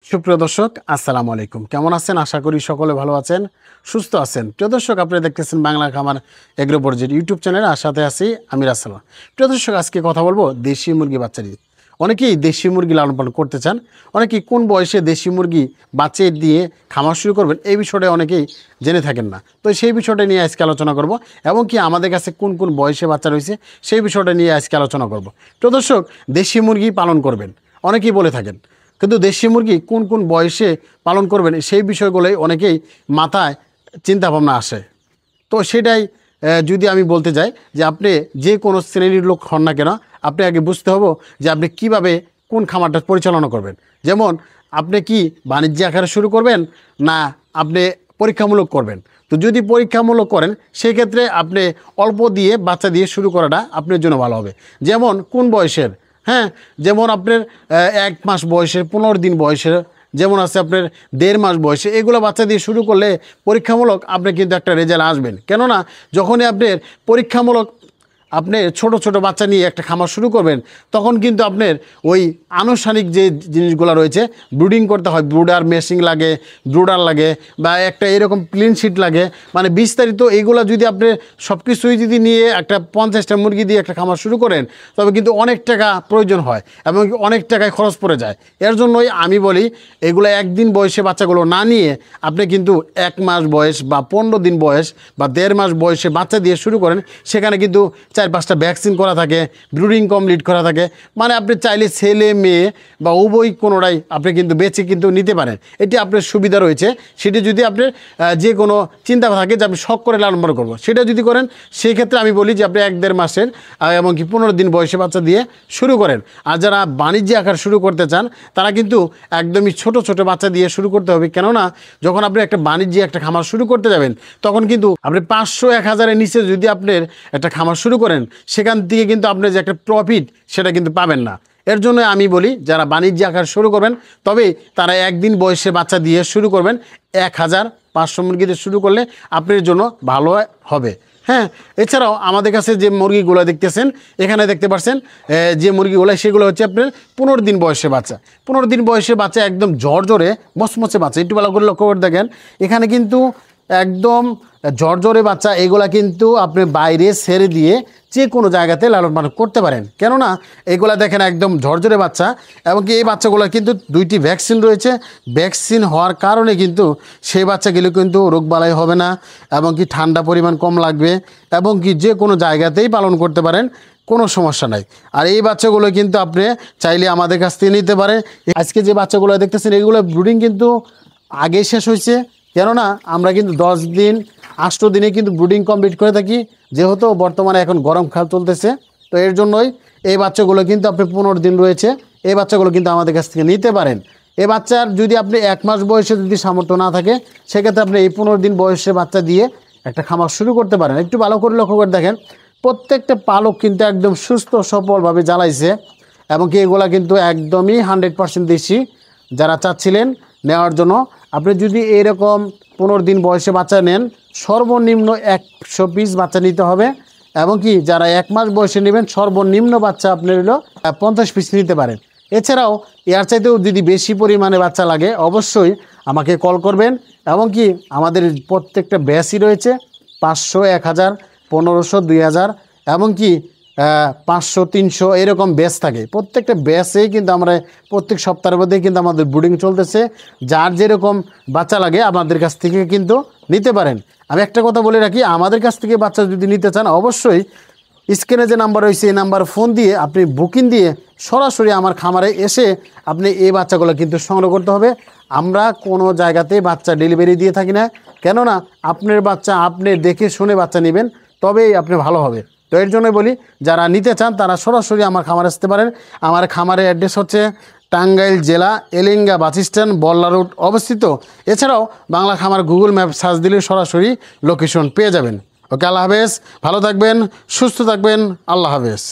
সুপ্রিয় দর্শক আসসালামু আলাইকুম। কেমন আছেন? আশা করি সকলে ভালো আছেন, সুস্থ আছেন। প্রিয় দর্শক, আপনারা দেখতেছেন বাংলা খামার এগ্রো পর্যায়ের ইউটিউব চ্যানেল, আর সাথে আছি আমি রাসেল। প্রিয় দর্শক, আজকে কথা বলবো দেশি মুরগি বাচ্চা নিয়ে। অনেকেই দেশি মুরগি লালন পালন করতে চান, অনেকেই কোন বয়সে দেশি মুরগি বাচ্চা দিয়ে খামার শুরু করবেন এই বিষয়টা অনেকেই জেনে থাকেন না। তো সেই বিষয়টা নিয়ে আজকে আলোচনা করব, এবং কি আমাদের কাছে কোন কোন বয়সে বাচ্চা রয়েছে সেই বিষয়টা নিয়ে আজকে আলোচনা করব। প্রিয় দর্শক, দেশি মুরগি পালন করবেন অনেকেই বলে থাকেন, কিন্তু দেশি মুরগি কোন কোন বয়সে পালন করবেন সেই বিষয়গুলোই অনেকেই মাথায় চিন্তাভাবনা আসে। তো সেটাই যদি আমি বলতে যাই যে আপনি যে কোনো শ্রেণীর লোক হন না কেন, আপনি আগে বুঝতে হবে যে আপনি কিভাবে কোন খামারটা পরিচালনা করবেন। যেমন আপনি কি বাণিজ্য আকারে শুরু করবেন, না আপনি পরীক্ষামূলক করবেন। তো যদি পরীক্ষামূলক করেন সেক্ষেত্রে আপনি অল্প দিয়ে বাচ্চা দিয়ে শুরু করাটা আপনার জন্য ভালো হবে। যেমন কোন বয়সের, হ্যাঁ, যেমন আপনার 1 মাস বয়সে, 15 দিন বয়সে, যেমন আছে আপনার 1.5 মাস বয়সে, এগুলো বাচ্চা দিয়ে শুরু করলে পরীক্ষামূলক আপনি কিন্তু একটা রেজাল্ট আসবেন। কেননা যখনই আপনার পরীক্ষামূলক আপনি ছোট ছোট বাচ্চা নিয়ে একটা খামার শুরু করবেন, তখন কিন্তু আপনার ওই আনুষ্ঠানিক যে জিনিসগুলো রয়েছে, ব্রুডিং করতে হয়, ব্রুডার মেশিং লাগে, ব্রুডার লাগে, বা একটা এরকম ক্লিন শিট লাগে, মানে বিস্তারিত এইগুলো যদি আপনি সব কিছুই যদি নিয়ে একটা 50টা মুরগি দিয়ে একটা খামার শুরু করেন, তবে কিন্তু অনেক টাকা প্রয়োজন হয় এবং অনেক টাকায় খরচ পড়ে যায়। এর জন্যই আমি বলি এগুলো একদিন বয়সে বাচ্চাগুলো না নিয়ে আপনি কিন্তু 1 মাস বয়স বা 15 দিন বয়স বা 1.5 মাস বয়সে বাচ্চা দিয়ে শুরু করেন। সেখানে কিন্তু 4-5টা ভ্যাকসিন করা থাকে, ব্রুডিং কমপ্লিট করা থাকে, মানে আপনি চাইলে ছেলে মেয়ে বা উভয় কোনোটাই আপনি কিন্তু বেছে কিন্তু নিতে পারেন। এটি আপনার সুবিধা রয়েছে। সেটি যদি আপনার যে কোনো চিন্তা থাকে যে আপনি শখ করে লালন পালন করবো, সেটা যদি করেন সেই ক্ষেত্রে আমি বলি যে আপনি 1-1.5 মাসের এমনকি 15 দিন বয়সে বাচ্চা দিয়ে শুরু করেন। আর যারা বাণিজ্য আকার শুরু করতে চান তারা কিন্তু একদমই ছোট ছোট বাচ্চা দিয়ে শুরু করতে হবে। কেননা যখন আপনি একটা বাণিজ্যিক একটা খামার শুরু করতে যাবেন, তখন কিন্তু আপনি 500-1000-এর নিচে যদি আপনার একটা খামার শুরু করেন, সেখান থেকে কিন্তু আপনি যে একটা প্রফিট সেটা কিন্তু পাবেন না। এর জন্য আমি বলি যারা বাণিজ্য আকার শুরু করবেন, তবে তারা একদিন বয়সে বাচ্চা দিয়ে শুরু করবেন। 1500 মুরগিতে শুরু করলে আপনার জন্য ভালো হবে। হ্যাঁ, এছাড়াও আমাদের কাছে যে মুরগিগুলো দেখতেছেন, এখানে দেখতে পাচ্ছেন যে মুরগিগুলো, সেগুলো হচ্ছে আপনার 15 দিন বয়সে বাচ্চা। 15 দিন বয়সে বাচ্চা একদম ঝরঝরে মচমচে বাচ্চা, একটু ভালো করে লক্ষ্য করে দেখেন। এখানে কিন্তু একদম ঝরঝরে বাচ্চা, এগুলা কিন্তু আপনি বাইরে ছেড়ে দিয়ে যে কোনো জায়গাতে লালন পালন করতে পারেন। কেননা এগুলা দেখেন একদম ঝরঝরে বাচ্চা, এবং কি এই বাচ্চাগুলো কিন্তু 2টি ভ্যাকসিন রয়েছে। ভ্যাকসিন হওয়ার কারণে কিন্তু সেই বাচ্চাগুলো কিন্তু রোগবালাই হবে না, এবং কি ঠান্ডা পরিমাণ কম লাগবে, এবং কি যে কোনো জায়গাতেই পালন করতে পারেন, কোনো সমস্যা নাই। আর এই বাচ্চাগুলো কিন্তু আপনি চাইলে আমাদের কাছ থেকে নিতে পারেন। আজকে যে বাচ্চাগুলো দেখতেছেন, এগুলো ব্রুডিং কিন্তু আগে শেষ হয়েছে। কেননা আমরা কিন্তু 10 দিন 8 দিনে কিন্তু ব্রুডিং কমপ্লিট করে থাকি, যেহেতু বর্তমানে এখন গরমকাল চলতেছে। তো এর জন্যই এই বাচ্চাগুলো কিন্তু আপনি 15 দিন রয়েছে, এই বাচ্চাগুলো কিন্তু আমাদের কাছ থেকে নিতে পারেন। এই বাচ্চার যদি আপনি 1 মাস বয়সে যদি সামর্থ্য না থাকে, সেক্ষেত্রে আপনি এই 15 দিন বয়সে বাচ্চা দিয়ে একটা খামার শুরু করতে পারেন। একটু ভালো করে লক্ষ্য করে দেখেন, প্রত্যেকটা পালক কিন্তু একদম সুস্থ সবলভাবে জ্বালাইছে, এবং কি এগুলা কিন্তু একদমই 100% দেশি। যারা চাচ্ছিলেন নেওয়ার জন্য, আপনি যদি এরকম 15 দিন বয়সে বাচ্চা নেন, সর্বনিম্ন 100 পিস বাচ্চা নিতে হবে, এবং কি যারা 1 মাস বয়সে নেবেন, সর্বনিম্ন বাচ্চা আপনি হলো 50 পিস নিতে পারেন। এছাড়াও এর চাইতেও যদি বেশি পরিমাণে বাচ্চা লাগে, অবশ্যই আমাকে কল করবেন। এবং কি আমাদের প্রত্যেকটা ব্যাচই রয়েছে, 500, 1000, 1500, 2000, এবং কি 500, 300 এরকম ব্যাচ থাকে। প্রত্যেকটা ব্যাচেই কিন্তু আমরা প্রত্যেক সপ্তাহের মধ্যে কিন্তু আমাদের ব্রুডিং চলতেছে। যার যেরকম বাচ্চা লাগে আমাদের কাছ থেকে কিন্তু নিতে পারেন। আমি একটা কথা বলে রাখি, আমাদের কাছ থেকে বাচ্চা যদি নিতে চান, অবশ্যই স্ক্রিনে যে নাম্বার রয়েছে এই নাম্বার ফোন দিয়ে আপনি বুকিং দিয়ে সরাসরি আমার খামারে এসে আপনি এই বাচ্চাগুলো কিন্তু সংগ্রহ করতে হবে। আমরা কোনো জায়গাতে বাচ্চা ডেলিভারি দিয়ে থাকি না। কেননা আপনার বাচ্চা আপনি দেখে শুনে বাচ্চা নেবেন, তবেই আপনি ভালো হবে। তো এর জন্যই বলি যারা নিতে চান তারা সরাসরি আমার খামারে আসতে পারেন। আমার খামারের অ্যাড্রেস হচ্ছে টাঙ্গাইল জেলা, এলিঙ্গা বাস স্ট্যান্ড, বল্লা রোড অবস্থিত। এছাড়াও বাংলা খামার গুগল ম্যাপ সার্চ দিলে সরাসরি লোকেশন পেয়ে যাবেন। ওকে, আল্লাহ হাফেজ, ভালো থাকবেন, সুস্থ থাকবেন, আল্লাহ হাফেজ।